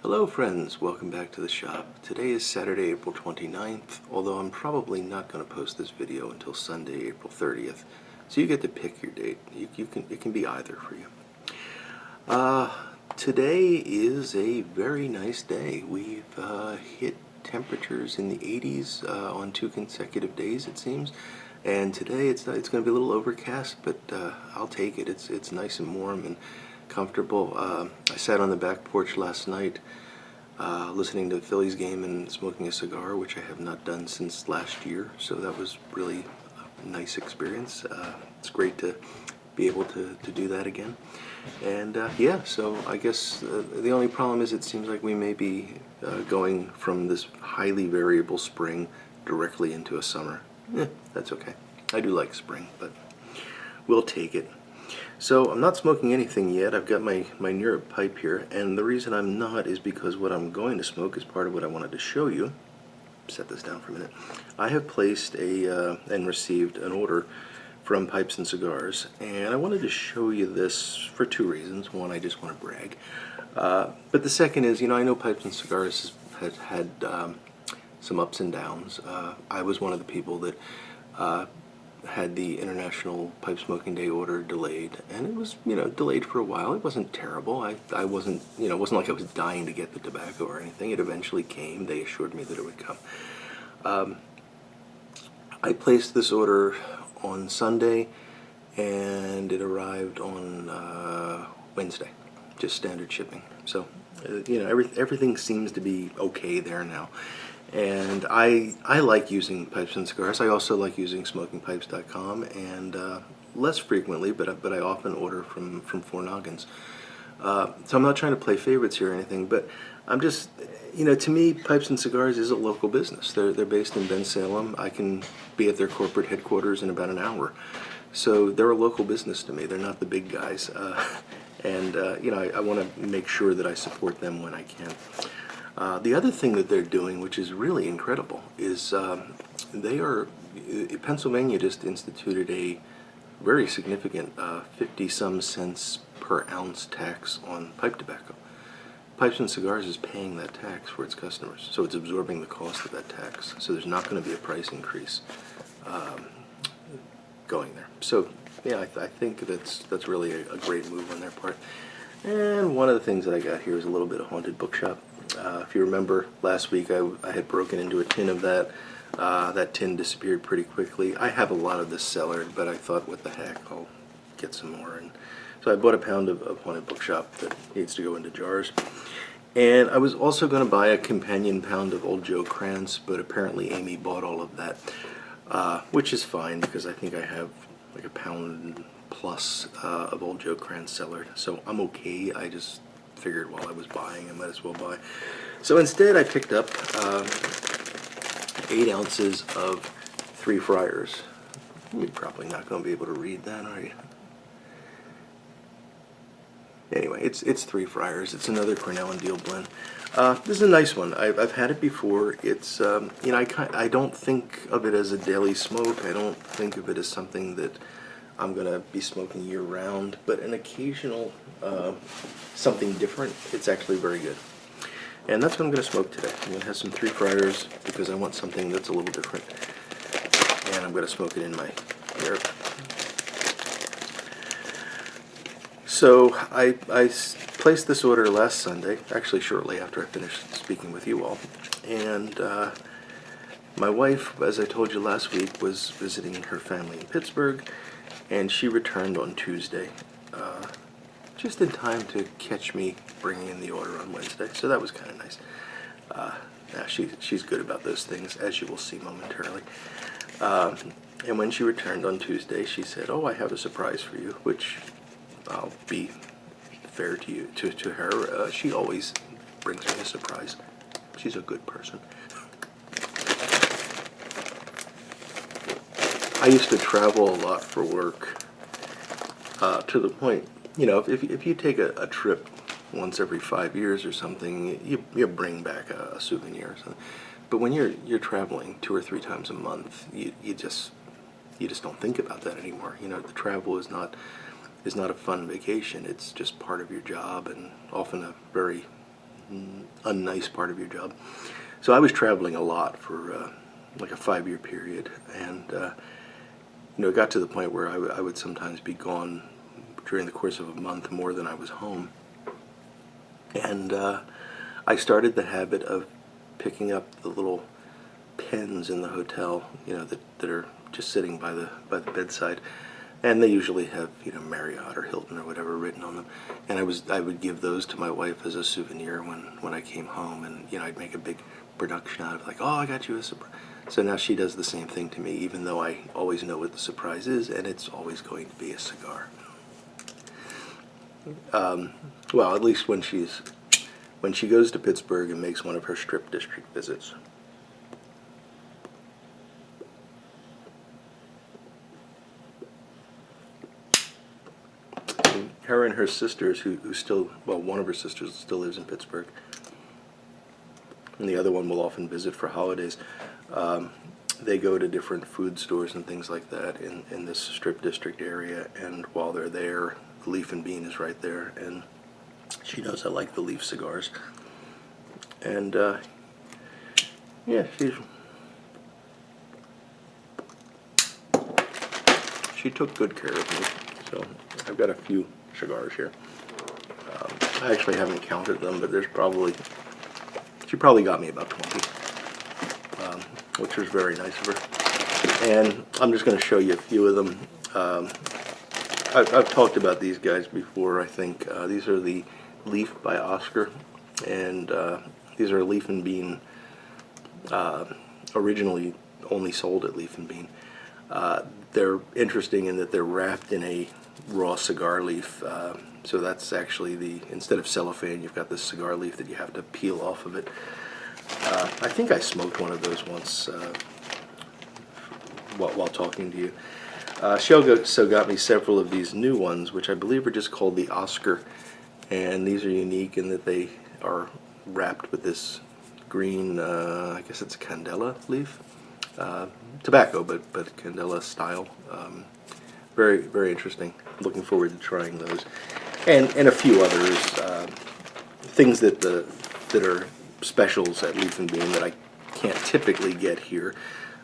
Hello friends, welcome back to the shop. Today is Saturday, April 29th, although I'm probably not going to post this video until Sunday, April 30th. So you get to pick your date. It can be either for you. Today is a very nice day. We've hit temperatures in the 80s on 2 consecutive days, it seems. And today it's going to be a little overcast, but I'll take it. It's nice and warm and comfortable. I sat on the back porch last night listening to the Phillies game and smoking a cigar, which I have not done since last year, so that was really a nice experience. It's great to be able to do that again. And yeah, so I guess the only problem is it seems like we may be going from this highly variable spring directly into a summer. That's okay. I do like spring, but we'll take it. So I'm not smoking anything yet. I've got my near pipe here, and the reason I'm not is because what I'm going to smoke is part of what I wanted to show you. Set this down for a minute. I have placed and received an order from Pipes and Cigars, and I wanted to show you this for 2 reasons. One, I just want to brag, but the second is, I know Pipes and Cigars has had some ups and downs. I was one of the people that had the International Pipe Smoking Day order delayed, and it was, delayed for a while. It wasn't terrible. I wasn't, it wasn't like I was dying to get the tobacco or anything. It eventually came. They assured me that it would come. I placed this order on Sunday, and it arrived on Wednesday, just standard shipping. So, everything seems to be okay there now. And I like using Pipes and Cigars. I also like using smokingpipes.com, and less frequently, but I often order from Four Noggins. So I'm not trying to play favorites here or anything, but I'm just, to me, Pipes and Cigars is a local business. They're based in Bensalem. I can be at their corporate headquarters in about an hour. So they're a local business to me. They're not the big guys. And I want to make sure that I support them when I can. The other thing that they're doing, which is really incredible, is Pennsylvania just instituted a very significant 50-some cents per ounce tax on pipe tobacco. Pipes and Cigars is paying that tax for its customers, so it's absorbing the cost of that tax. So there's not going to be a price increase going there. So yeah, I think that's really a great move on their part. And one of the things that I got here is a little bit of Haunted Bookshop. If you remember, last week I had broken into a tin of that. That tin disappeared pretty quickly. I have a lot of this cellared, but I thought, what the heck, I'll get some more. And so I bought a pound of Haunted Bookshop that needs to go into jars. And I was also going to buy a companion pound of Old Joe Krantz, but apparently Amy bought all of that, which is fine because I think I have like a pound plus of Old Joe Krantz cellared. So I'm okay. I just figured while I was buying, I might as well buy. So instead I picked up 8 ounces of Three Friars. You're probably not going to be able to read that, are you? Anyway, it's Three Friars. It's another Cornell and Deal blend. This is a nice one. I've had it before. It's I don't think of it as a daily smoke. I don't think of it as something that I'm going to be smoking year-round, but an occasional something different, it's actually very good. And that's what I'm going to smoke today. I'm going to have some Three Friars because I want something that's a little different. And I'm going to smoke it in my hair. So I placed this order last Sunday, actually shortly after I finished speaking with you all. And my wife, as I told you last week, was visiting her family in Pittsburgh, and she returned on Tuesday, just in time to catch me bringing in the order on Wednesday. So that was kind of nice. She's good about those things, as you will see momentarily. And when she returned on Tuesday, she said, "Oh, I have a surprise for you," which I'll be fair to you, to her. She always brings me a surprise. She's a good person. I used to travel a lot for work, to the point, if you take a trip once every 5 years or something, you bring back a souvenir or something. But when you're traveling 2 or 3 times a month, you just don't think about that anymore. The travel is not a fun vacation. It's just part of your job, and often a very unnice part of your job. So I was traveling a lot for like a 5-year period, and it got to the point where I would sometimes be gone during the course of a month more than I was home. And I started the habit of picking up the little pens in the hotel, that are just sitting by the bedside, and they usually have Marriott or Hilton or whatever written on them. And I would give those to my wife as a souvenir when I came home, and I'd make a big production out of like, oh, I got you a surprise. So now she does the same thing to me, even though I always know what the surprise is, and it's always going to be a cigar. Well, at least when she goes to Pittsburgh and makes one of her Strip District visits. Her and her sisters, who still, well, one of her sisters still lives in Pittsburgh, and the other one will often visit for holidays. They go to different food stores and things like that in this Strip District area, and while they're there, the Leaf and Bean is right there, and she knows I like the Leaf cigars. And yeah, she took good care of me. So I've got a few cigars here. I actually haven't counted them, but she probably got me about 20, which was very nice of her. And I'm just going to show you a few of them. I've talked about these guys before, I think. These are the Leaf by Oscar, and these are Leaf and Bean, originally only sold at Leaf and Bean. They're interesting in that they're wrapped in a raw cigar leaf, so that's actually instead of cellophane, you've got this cigar leaf that you have to peel off of it. I think I smoked one of those once while talking to you. She also got me several of these new ones, which I believe are just called the Oscar, and these are unique in that they are wrapped with this green, I guess it's a candela leaf. Tobacco, but candela style. Very, very interesting. Looking forward to trying those, and a few others. Things that are specials at Leaf and Bean that I can't typically get here.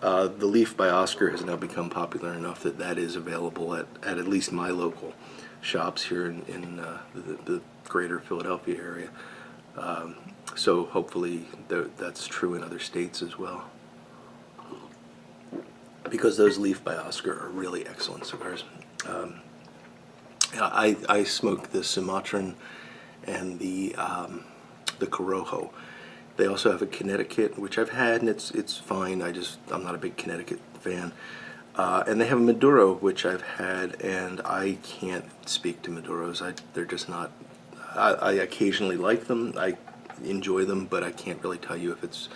The Leaf by Oscar has now become popular enough that is available at least my local shops here in the greater Philadelphia area. So hopefully that's true in other states as well, because those Leaf by Oscar are really excellent cigars. I smoke the Sumatran and the Corojo. They also have a Connecticut, which I've had, and it's fine. I'm not a big Connecticut fan. And they have a Maduro, which I've had, and I can't speak to Maduros. They're just not. I occasionally like them. I enjoy them, but I can't really tell you if it's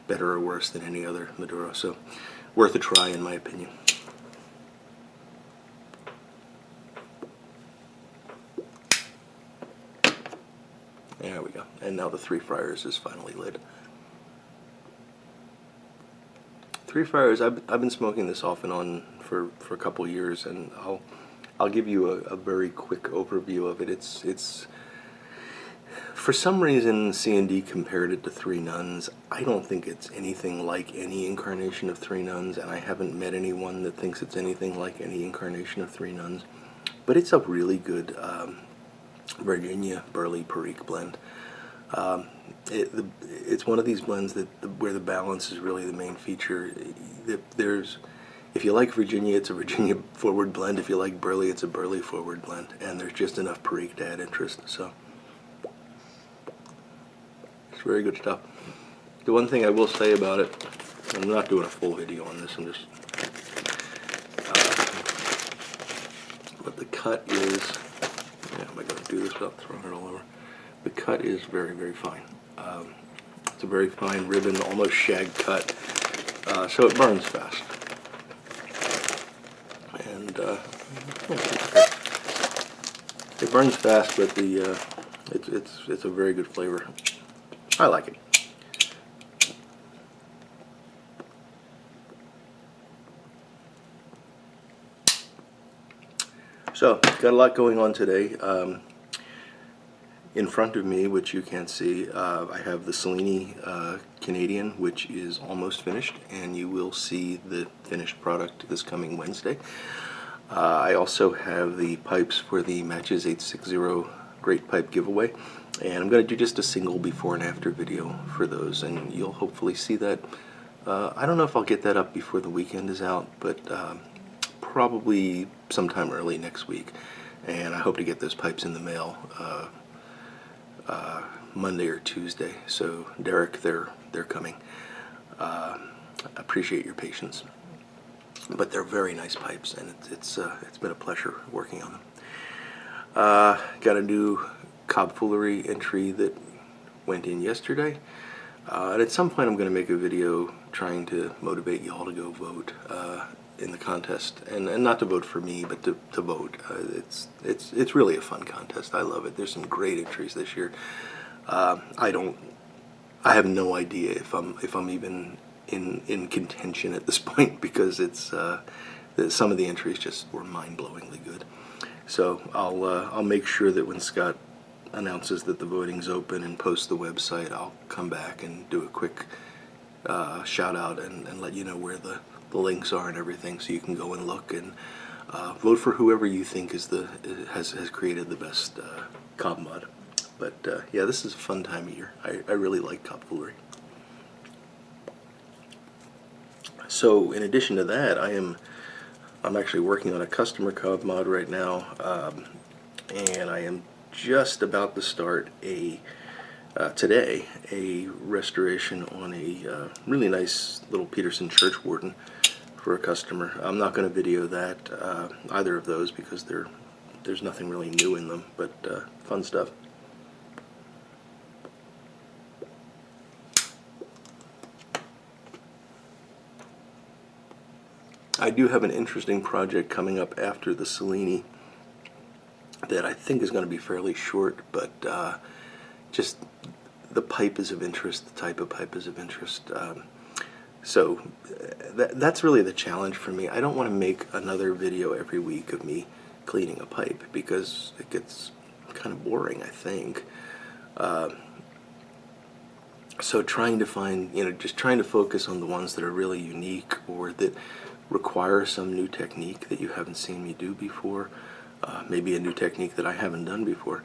better or worse than any other Maduro. So, worth a try, in my opinion. There we go. And now the Three Friars is finally lit. Three Friars, I've been smoking this off and on for a couple years, and I'll give you a very quick overview of it. It's for some reason C&D compared it to Three Nuns. I don't think it's anything like any incarnation of Three Nuns, and I haven't met anyone that thinks it's anything like any incarnation of Three Nuns. But it's a really good Virginia Burley Perique blend. It's one of these blends where the balance is really the main feature. If you like Virginia, it's a Virginia forward blend. If you like Burley, it's a Burley forward blend, and there's just enough Perique to add interest. So it's very good stuff. The one thing I will say about it, I'm not doing a full video on this. I'm just, but the cut is. Yeah, am I going to do this without throwing it all over? The cut is very, very fine. It's a very fine ribbon, almost shag cut, so it burns fast. And it burns fast, but it's a very good flavor. I like it. So, got a lot going on today. in front of me, which you can't see, I have the Cellini Canadian, which is almost finished, and you will see the finished product this coming Wednesday. I also have the pipes for the Matches 860 Great Pipe Giveaway, and I'm going to do just a single before and after video for those, and you'll hopefully see that. I don't know if I'll get that up before the weekend is out, but probably sometime early next week, and I hope to get those pipes in the mail Monday or Tuesday. So Derek, they're coming. I appreciate your patience, but they're very nice pipes, and it's been a pleasure working on them. Got a new Cobb Foolery entry that went in yesterday, and at some point I'm going to make a video trying to motivate y'all to go vote in the contest, and not to vote for me, but to vote. It's really a fun contest. I love it. There's some great entries this year. I have no idea if I'm even in contention at this point, because it's some of the entries just were mind-blowingly good. So I'll make sure that when Scott announces that the voting's open and posts the website, I'll come back and do a quick shout out and let you know where the links are and everything, so you can go and look and vote for whoever you think has created the best Cobb mod. But yeah, this is a fun time of year. I really like Cobb Foolery. So in addition to that, I'm actually working on a customer Cobb mod right now, and I am just about to start today a restoration on a really nice little Peterson church warden for a customer. I'm not going to video that, either of those, because there's nothing really new in them, but fun stuff. I do have an interesting project coming up after the Cellini that I think is going to be fairly short, but just the pipe is of interest, the type of pipe is of interest. So that's really the challenge for me. I don't want to make another video every week of me cleaning a pipe, because it gets kind of boring, I think. So trying to find, just trying to focus on the ones that are really unique, or that require some new technique that you haven't seen me do before, maybe a new technique that I haven't done before.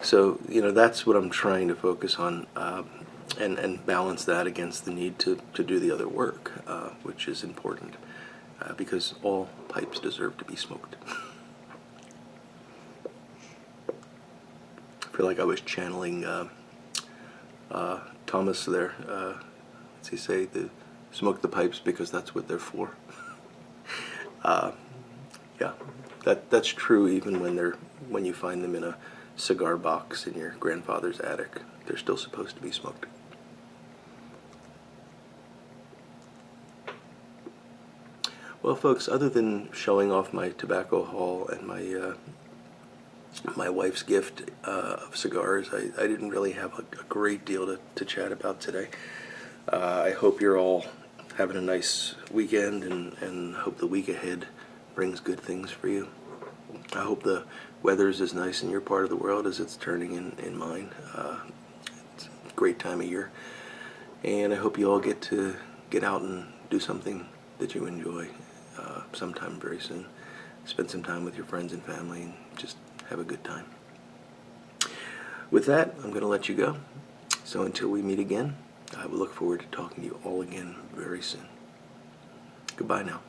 So that's what I'm trying to focus on, and balance that against the need to do the other work, which is important, because all pipes deserve to be smoked. I feel like I was channeling Thomas there. What's he say? Smoke the pipes because that's what they're for. Yeah, that's true even when you find them in a cigar box in your grandfather's attic. They're still supposed to be smoked. Well, folks, other than showing off my tobacco haul and my wife's gift of cigars, I didn't really have a great deal to chat about today. I hope you're all having a nice weekend, and hope the week ahead brings good things for you. I hope the weather's as nice in your part of the world as it's turning in mine. It's a great time of year, and I hope you all get to get out and do something that you enjoy sometime very soon. Spend some time with your friends and family, and just have a good time. With that, I'm going to let you go. So until we meet again, I will look forward to talking to you all again very soon. Goodbye now.